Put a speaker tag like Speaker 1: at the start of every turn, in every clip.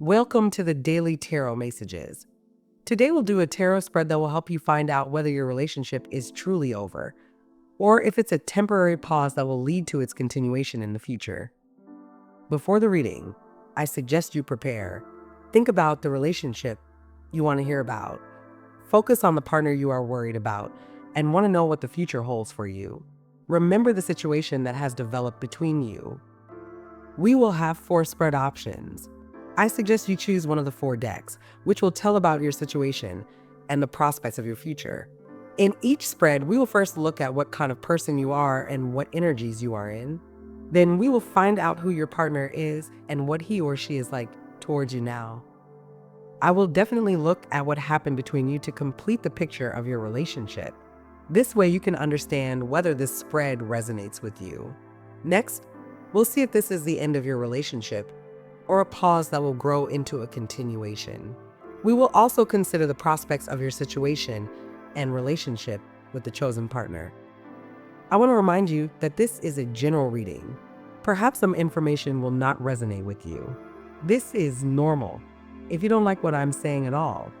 Speaker 1: Welcome to the Daily Tarot Messages. Today we'll do a tarot spread that will help you find out whether your relationship is truly over, or if it's a temporary pause that will lead to its continuation in the future. Before the reading, I suggest you prepare. Think about the relationship you want to hear about. Focus on the partner you are worried about and want to know what the future holds for you. Remember the situation that has developed between you. We will have 4 spread options. I suggest you choose one of the 4 decks, which will tell about your situation and the prospects of your future. In each spread, we will first look at what kind of person you are and what energies you are in. Then we will find out who your partner is and what he or she is like towards you now. I will definitely look at what happened between you to complete the picture of your relationship. This way you can understand whether this spread resonates with you. Next, we'll see if this is the end of your relationship or a pause that will grow into a continuation. We will also consider the prospects of your situation and relationship with the chosen partner. I want to remind you that this is a general reading. Perhaps some information will not resonate with you. This is normal. If you don't like what I'm saying at all,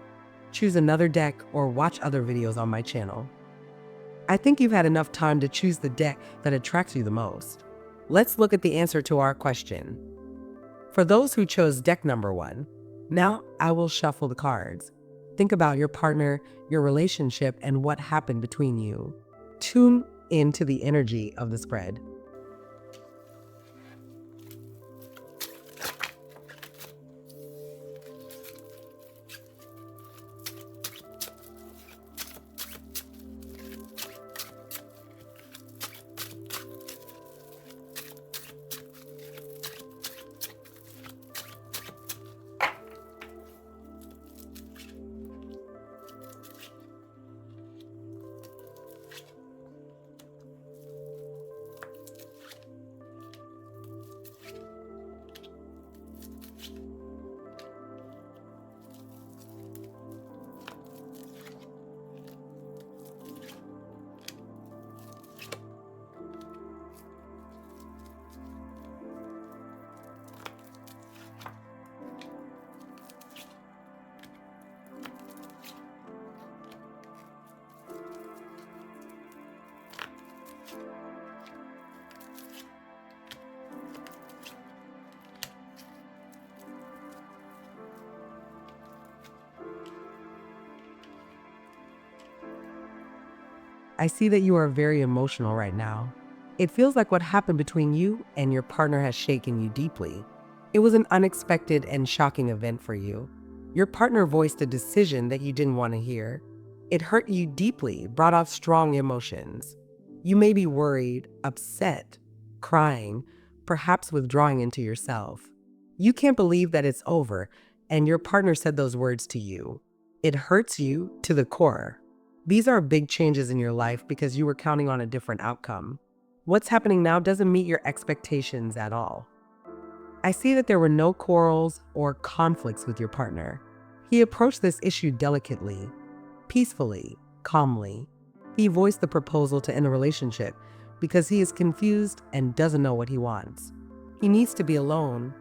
Speaker 1: choose another deck or watch other videos on my channel. I think you've had enough time to choose the deck that attracts you the most. Let's look at the answer to our question. For those who chose deck number 1, now I will shuffle the cards. Think about your partner, your relationship, and what happened between you. Tune into the energy of the spread. I see that you are very emotional right now. It feels like what happened between you and your partner has shaken you deeply. It was an unexpected and shocking event for you. Your partner voiced a decision that you didn't want to hear. It hurt you deeply, brought out strong emotions. You may be worried, upset, crying, perhaps withdrawing into yourself. You can't believe that it's over, and your partner said those words to you. It hurts you to the core. These are big changes in your life because you were counting on a different outcome. What's happening now doesn't meet your expectations at all. I see that there were no quarrels or conflicts with your partner. He approached this issue delicately, peacefully, calmly. He voiced the proposal to end the relationship because he is confused and doesn't know what he wants. He needs to be alone,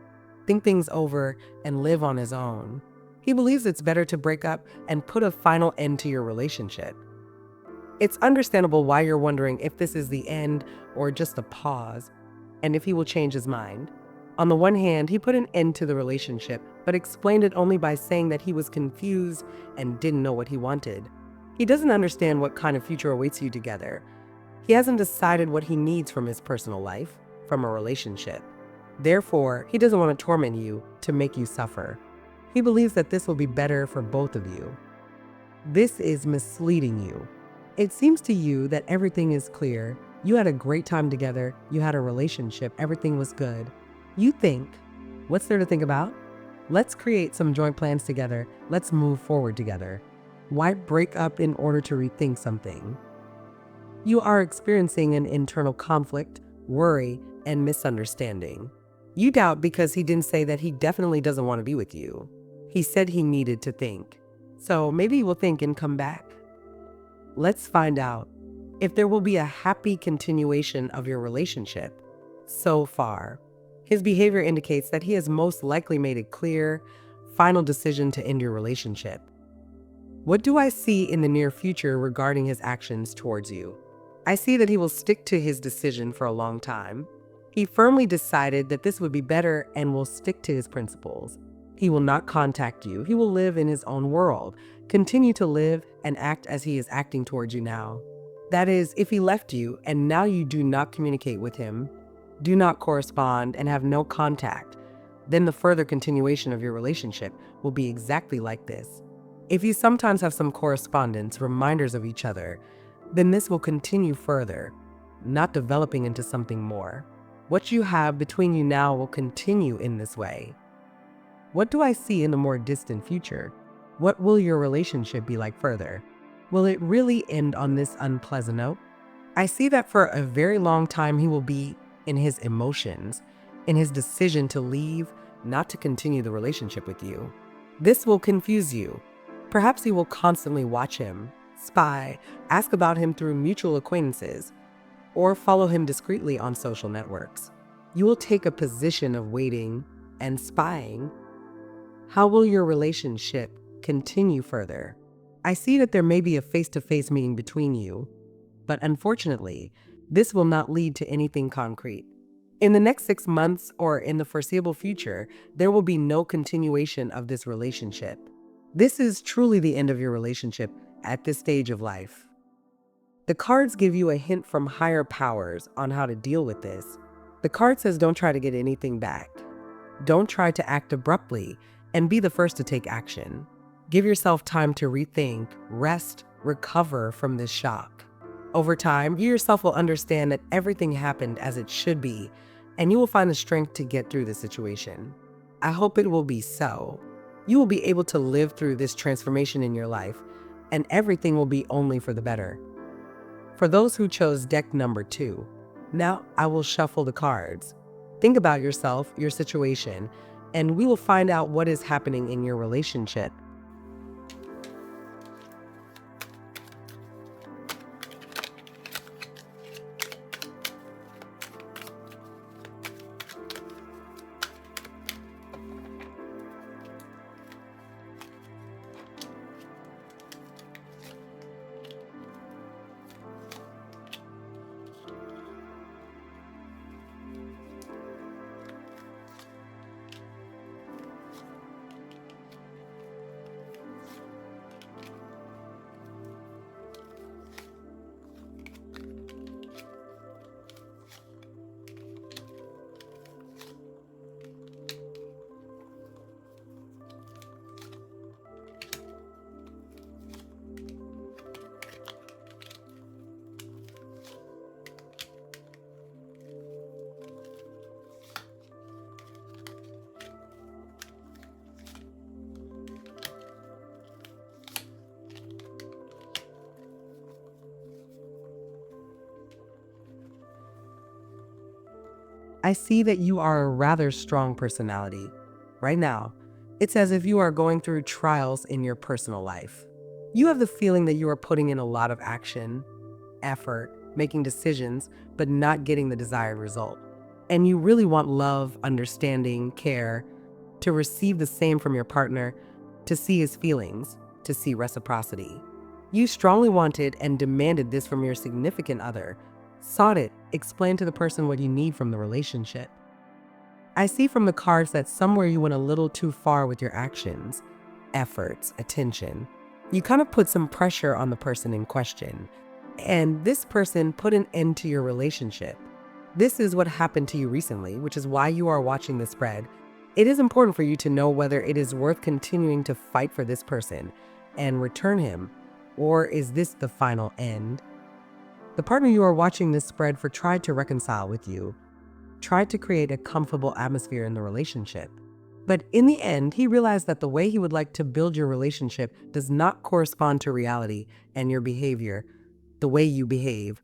Speaker 1: think things over, and live on his own. He believes it's better to break up and put a final end to your relationship. It's understandable why you're wondering if this is the end or just a pause, and if he will change his mind. On the one hand, he put an end to the relationship, but explained it only by saying that he was confused and didn't know what he wanted. He doesn't understand what kind of future awaits you together. He hasn't decided what he needs from his personal life, from a relationship. Therefore, he doesn't want to torment you to make you suffer. He believes that this will be better for both of you. This is misleading you. It seems to you that everything is clear. You had a great time together. You had a relationship. Everything was good. You think, what's there to think about? Let's create some joint plans together. Let's move forward together. Why break up in order to rethink something? You are experiencing an internal conflict, worry, and misunderstanding. You doubt because he didn't say that he definitely doesn't want to be with you. He said he needed to think. So maybe he will think and come back. Let's find out if there will be a happy continuation of your relationship. So far, his behavior indicates that he has most likely made it clear, final decision to end your relationship. What do I see in the near future regarding his actions towards you? I see that he will stick to his decision for a long time. He firmly decided that this would be better and will stick to his principles. He will not contact you. He will live in his own world, continue to live and act as he is acting towards you now. That is, if he left you and now you do not communicate with him, do not correspond, and have no contact, then the further continuation of your relationship will be exactly like this. If you sometimes have some correspondence, reminders of each other, then this will continue further, not developing into something more. What you have between you now will continue in this way. What do I see in the more distant future? What will your relationship be like further? Will it really end on this unpleasant note? I see that for a very long time he will be in his emotions, in his decision to leave, not to continue the relationship with you. This will confuse you. Perhaps he will constantly watch him, spy, ask about him through mutual acquaintances, or follow him discreetly on social networks. You will take a position of waiting and spying. How will your relationship continue further? I see that there may be a face-to-face meeting between you, but unfortunately, this will not lead to anything concrete. In the next 6 months or in the foreseeable future, there will be no continuation of this relationship. This is truly the end of your relationship at this stage of life. The cards give you a hint from higher powers on how to deal with this. The card says don't try to get anything back. Don't try to act abruptly and be the first to take action. Give yourself time to rethink, rest, recover from this shock. Over time, you yourself will understand that everything happened as it should be, and you will find the strength to get through the situation. I hope it will be so. You will be able to live through this transformation in your life, and everything will be only for the better. For those who chose deck number 2, now I will shuffle the cards. Think about yourself, your situation, and we will find out what is happening in your relationship. I see that you are a rather strong personality. Right now, it's as if you are going through trials in your personal life. You have the feeling that you are putting in a lot of action, effort, making decisions, but not getting the desired result. And you really want love, understanding, care, to receive the same from your partner, to see his feelings, to see reciprocity. You strongly wanted and demanded this from your significant other, sought it, explained to the person what you need from the relationship. I see from the cards that somewhere you went a little too far with your actions, efforts, attention. You kind of put some pressure on the person in question, and this person put an end to your relationship. This is what happened to you recently, which is why you are watching the spread. It is important for you to know whether it is worth continuing to fight for this person and return him, or is this the final end? The partner you are watching this spread for tried to reconcile with you, tried to create a comfortable atmosphere in the relationship. But in the end, he realized that the way he would like to build your relationship does not correspond to reality and your behavior, the way you behave,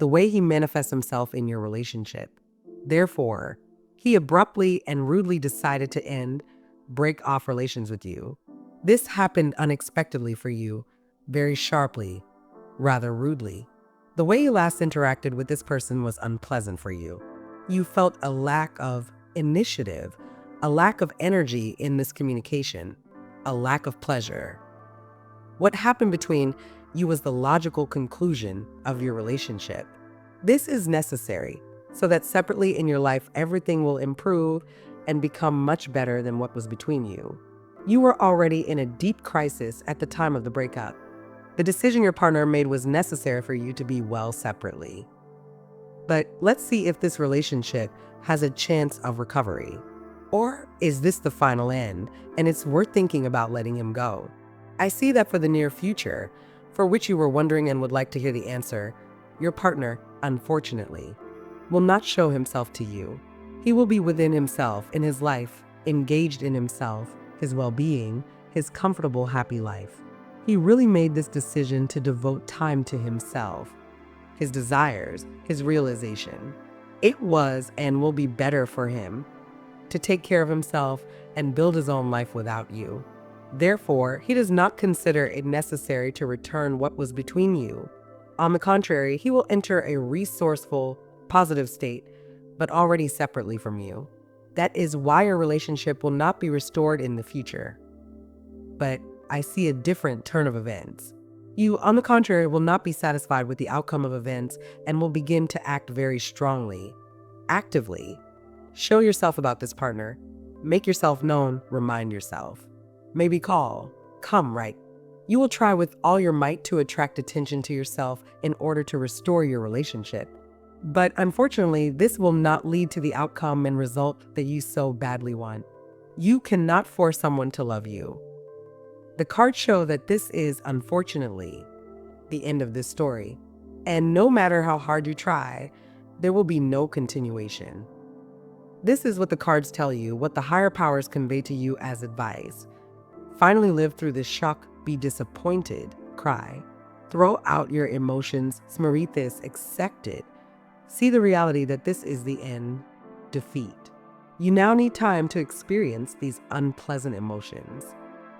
Speaker 1: the way he manifests himself in your relationship. Therefore, he abruptly and rudely decided to break off relations with you. This happened unexpectedly for you, very sharply, rather rudely. The way you last interacted with this person was unpleasant for you. You felt a lack of initiative, a lack of energy in this communication, a lack of pleasure. What happened between you was the logical conclusion of your relationship. This is necessary so that separately in your life, everything will improve and become much better than what was between you. You were already in a deep crisis at the time of the breakup. The decision your partner made was necessary for you to be well separately. But let's see if this relationship has a chance of recovery. Or is this the final end and it's worth thinking about letting him go? I see that for the near future, for which you were wondering and would like to hear the answer, your partner, unfortunately, will not show himself to you. He will be within himself, in his life, engaged in himself, his well-being, his comfortable, happy life. He really made this decision to devote time to himself, his desires, his realization. It was and will be better for him to take care of himself and build his own life without you. Therefore, he does not consider it necessary to return what was between you. On the contrary, he will enter a resourceful, positive state, but already separately from you. That is why your relationship will not be restored in the future. But I see a different turn of events. You, on the contrary, will not be satisfied with the outcome of events and will begin to act very strongly, actively. Show yourself about this partner. Make yourself known, remind yourself. Maybe call, come right. You will try with all your might to attract attention to yourself in order to restore your relationship. But unfortunately, this will not lead to the outcome and result that you so badly want. You cannot force someone to love you. The cards show that this is, unfortunately, the end of this story. And no matter how hard you try, there will be no continuation. This is what the cards tell you, what the higher powers convey to you as advice. Finally live through this shock, be disappointed, cry. Throw out your emotions, Smeritis, accept it. See the reality that this is the end, defeat. You now need time to experience these unpleasant emotions.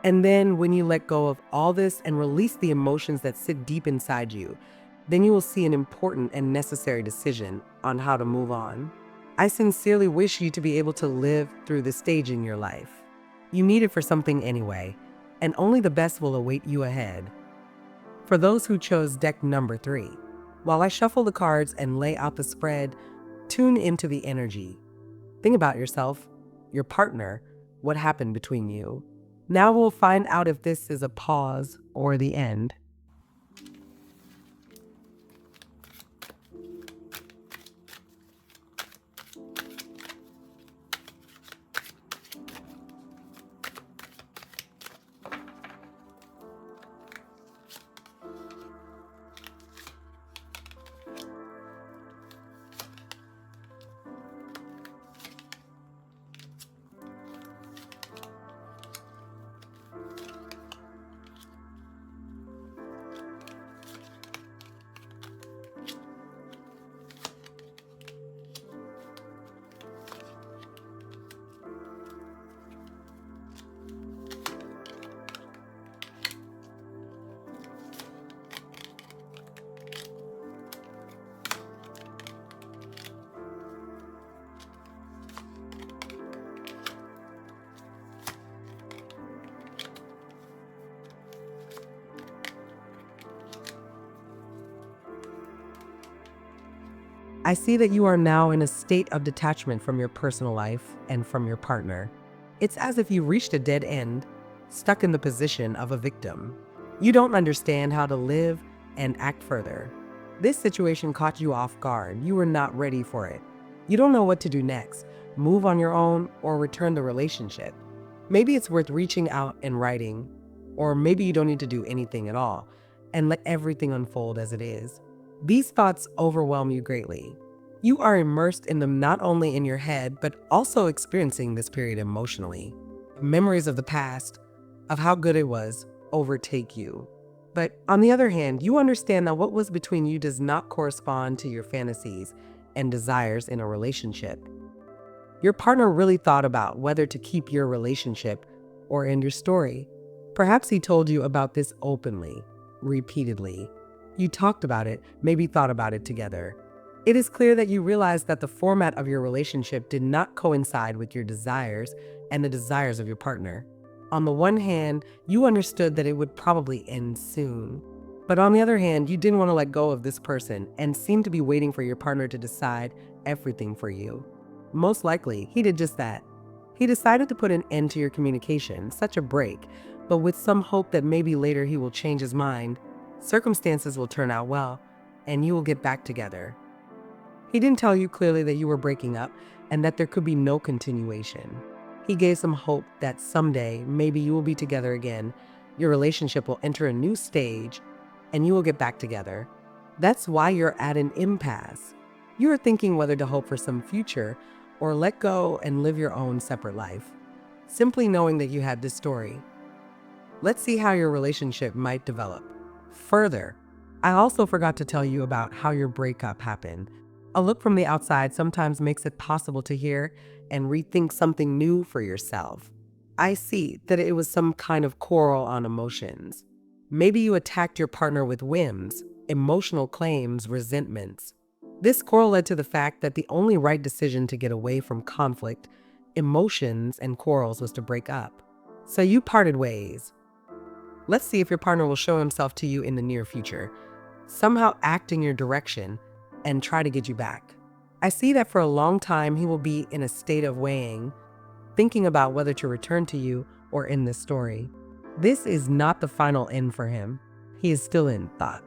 Speaker 1: And then when you let go of all this and release the emotions that sit deep inside you, then you will see an important and necessary decision on how to move on. I sincerely wish you to be able to live through this stage in your life. You need it for something anyway, and only the best will await you ahead. For those who chose deck number 3, while I shuffle the cards and lay out the spread, tune into the energy. Think about yourself, your partner, what happened between you. Now we'll find out if this is a pause or the end. I see that you are now in a state of detachment from your personal life and from your partner. It's as if you reached a dead end, stuck in the position of a victim. You don't understand how to live and act further. This situation caught you off guard. You were not ready for it. You don't know what to do next, move on your own or return the relationship. Maybe it's worth reaching out and writing, or maybe you don't need to do anything at all and let everything unfold as it is. These thoughts overwhelm you greatly. You are immersed in them not only in your head, but also experiencing this period emotionally. Memories of the past, of how good it was, overtake you. But on the other hand, you understand that what was between you does not correspond to your fantasies and desires in a relationship. Your partner really thought about whether to keep your relationship or end your story. Perhaps he told you about this openly, repeatedly. You talked about it, maybe thought about it together. It is clear that you realize that the format of your relationship did not coincide with your desires and the desires of your partner. On the one hand, you understood that it would probably end soon. But on the other hand, you didn't want to let go of this person and seemed to be waiting for your partner to decide everything for you. Most likely, he did just that. He decided to put an end to your communication, such a break, but with some hope that maybe later he will change his mind, circumstances will turn out well, and you will get back together. He didn't tell you clearly that you were breaking up and that there could be no continuation. He gave some hope that someday, maybe you will be together again, your relationship will enter a new stage, and you will get back together. That's why you're at an impasse. You are thinking whether to hope for some future or let go and live your own separate life. Simply knowing that you had this story. Let's see how your relationship might develop. Further, I also forgot to tell you about how your breakup happened. A look from the outside sometimes makes it possible to hear and rethink something new for yourself. I see that it was some kind of quarrel on emotions. Maybe you attacked your partner with whims, emotional claims, resentments. This quarrel led to the fact that the only right decision to get away from conflict, emotions, and quarrels was to break up. So you parted ways. Let's see if your partner will show himself to you in the near future, somehow act in your direction and try to get you back. I see that for a long time he will be in a state of weighing, thinking about whether to return to you or end this story. This is not the final end for him. He is still in thought.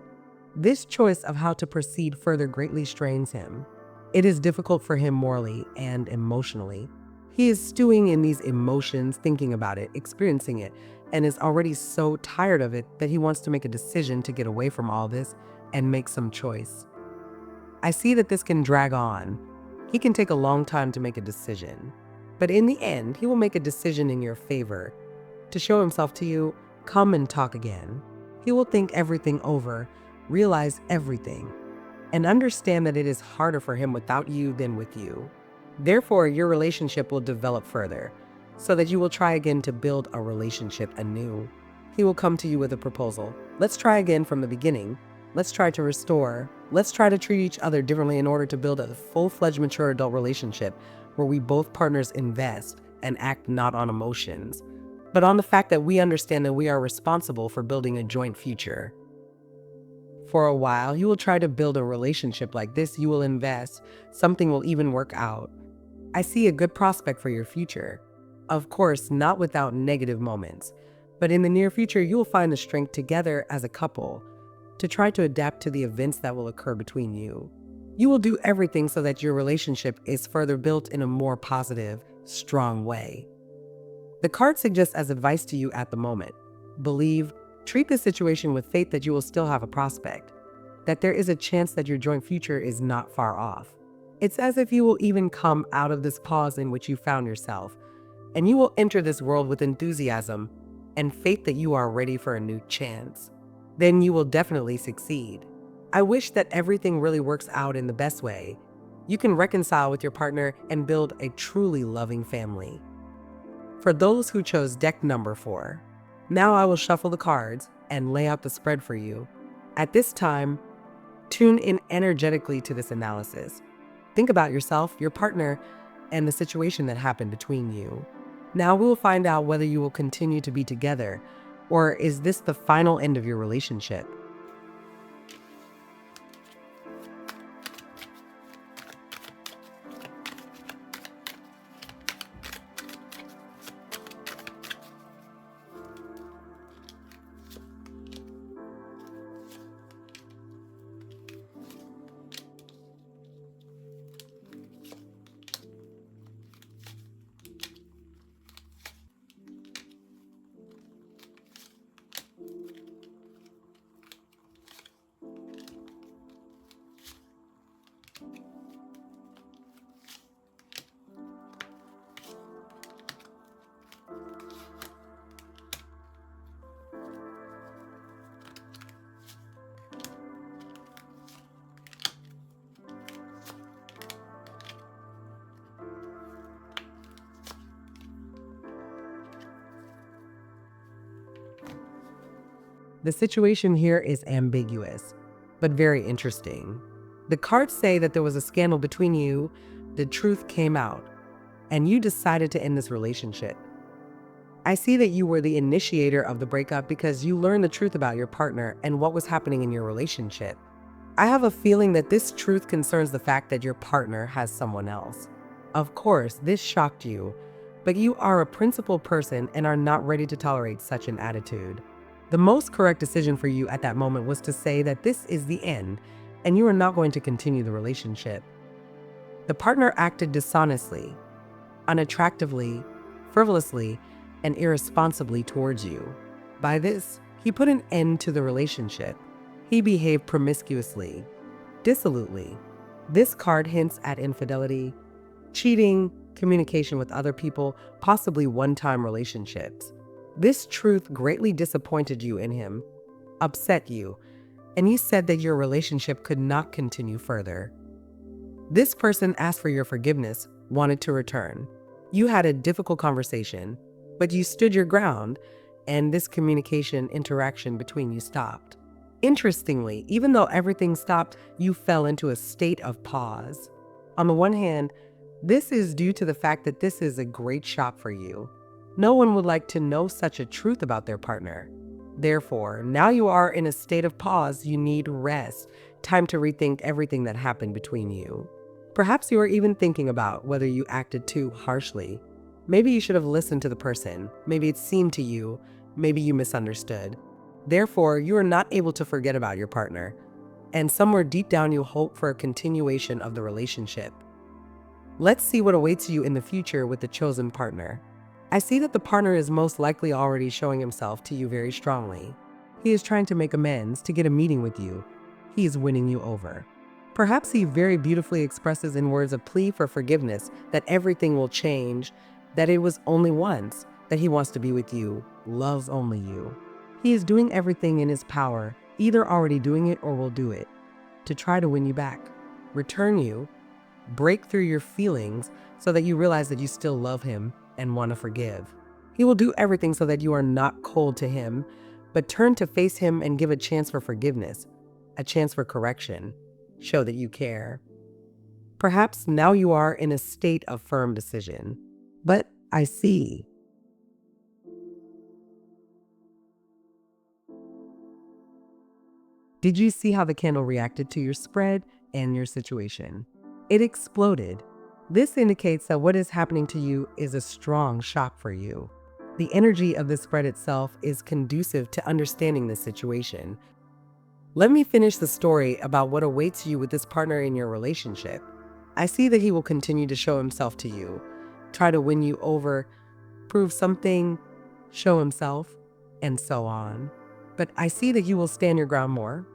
Speaker 1: This choice of how to proceed further greatly strains him. It is difficult for him morally and emotionally. He is stewing in these emotions, thinking about it, experiencing it, and is already so tired of it that he wants to make a decision to get away from all this and make some choice. I see that this can drag on. He can take a long time to make a decision. But in the end, he will make a decision in your favor. To show himself to you, come and talk again. He will think everything over, realize everything, and understand that it is harder for him without you than with you. Therefore, your relationship will develop further, so that you will try again to build a relationship anew. He will come to you with a proposal. Let's try again from the beginning. Let's try to restore. Let's try to treat each other differently in order to build a full-fledged mature adult relationship where we both partners invest and act not on emotions, but on the fact that we understand that we are responsible for building a joint future. For a while, you will try to build a relationship like this. You will invest. Something will even work out. I see a good prospect for your future. Of course, not without negative moments, but in the near future, you will find the strength together as a couple to try to adapt to the events that will occur between you. You will do everything so that your relationship is further built in a more positive, strong way. The card suggests as advice to you at the moment: believe, treat this situation with faith that you will still have a prospect, that there is a chance that your joint future is not far off. It's as if you will even come out of this pause in which you found yourself, and you will enter this world with enthusiasm and faith that you are ready for a new chance. Then you will definitely succeed. I wish that everything really works out in the best way. You can reconcile with your partner and build a truly loving family. For those who chose deck number 4, now I will shuffle the cards and lay out the spread for you. At this time, tune in energetically to this analysis. Think about yourself, your partner, and the situation that happened between you. Now we will find out whether you will continue to be together, or is this the final end of your relationship? The situation here is ambiguous, but very interesting. The cards say that there was a scandal between you, the truth came out, and you decided to end this relationship. I see that you were the initiator of the breakup because you learned the truth about your partner and what was happening in your relationship. I have a feeling that this truth concerns the fact that your partner has someone else. Of course, this shocked you, but you are a principled person and are not ready to tolerate such an attitude. The most correct decision for you at that moment was to say that this is the end and you are not going to continue the relationship. The partner acted dishonestly, unattractively, frivolously, and irresponsibly towards you. By this, he put an end to the relationship. He behaved promiscuously, dissolutely. This card hints at infidelity, cheating, communication with other people, possibly one-time relationships. This truth greatly disappointed you in him, upset you, and you said that your relationship could not continue further. This person asked for your forgiveness, wanted to return. You had a difficult conversation, but you stood your ground, and this communication interaction between you stopped. Interestingly, even though everything stopped, you fell into a state of pause. On the one hand, this is due to the fact that this is a great shock for you. No one would like to know such a truth about their partner. Therefore, now you are in a state of pause. You need rest, time to rethink everything that happened between you. Perhaps you are even thinking about whether you acted too harshly. Maybe you should have listened to the person. Maybe it seemed to you. Maybe you misunderstood. Therefore, you are not able to forget about your partner. And somewhere deep down, you hope for a continuation of the relationship. Let's see what awaits you in the future with the chosen partner. I see that the partner is most likely already showing himself to you very strongly. He is trying to make amends, to get a meeting with you. He is winning you over. Perhaps he very beautifully expresses in words a plea for forgiveness, that everything will change, that it was only once, that he wants to be with you, loves only you. He is doing everything in his power, either already doing it or will do it, to try to win you back, return you, break through your feelings so that you realize that you still love him and want to forgive. He will do everything so that you are not cold to him, but turn to face him and give a chance for forgiveness, a chance for correction. Show that you care. Perhaps now you are in a state of firm decision. But I see. Did you see how the candle reacted to your spread and your situation? It exploded. This indicates that what is happening to you is a strong shock for you. The energy of the spread itself is conducive to understanding the situation. Let me finish the story about what awaits you with this partner in your relationship. I see that he will continue to show himself to you, try to win you over, prove something, show himself, and so on. But I see that you will stand your ground more.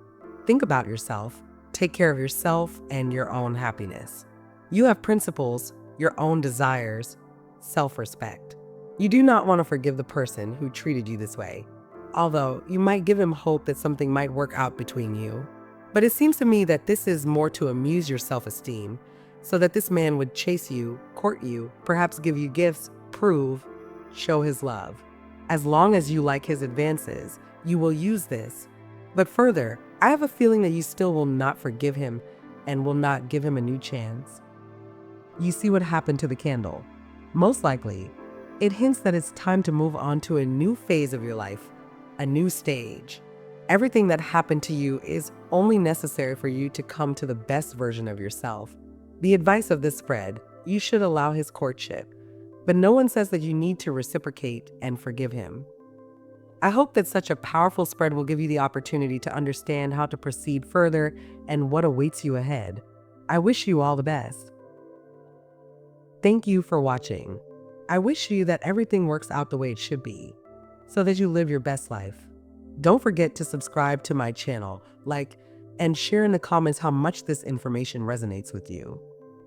Speaker 1: Think about yourself, take care of yourself and your own happiness. You have principles, your own desires, self-respect. You do not want to forgive the person who treated you this way, although you might give him hope that something might work out between you. But it seems to me that this is more to amuse your self-esteem, so that this man would chase you, court you, perhaps give you gifts, prove, show his love. As long as you like his advances, you will use this. But further, I have a feeling that you still will not forgive him and will not give him a new chance. You see what happened to the candle. Most likely, it hints that it's time to move on to a new phase of your life, a new stage. Everything that happened to you is only necessary for you to come to the best version of yourself. The advice of this spread, you should allow his courtship, but no one says that you need to reciprocate and forgive him. I hope that such a powerful spread will give you the opportunity to understand how to proceed further and what awaits you ahead. I wish you all the best. Thank you for watching. I wish you that everything works out the way it should be, so that you live your best life. Don't forget to subscribe to my channel, like, and share in the comments how much this information resonates with you.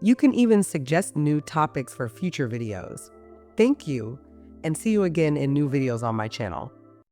Speaker 1: You can even suggest new topics for future videos. Thank you, and see you again in new videos on my channel.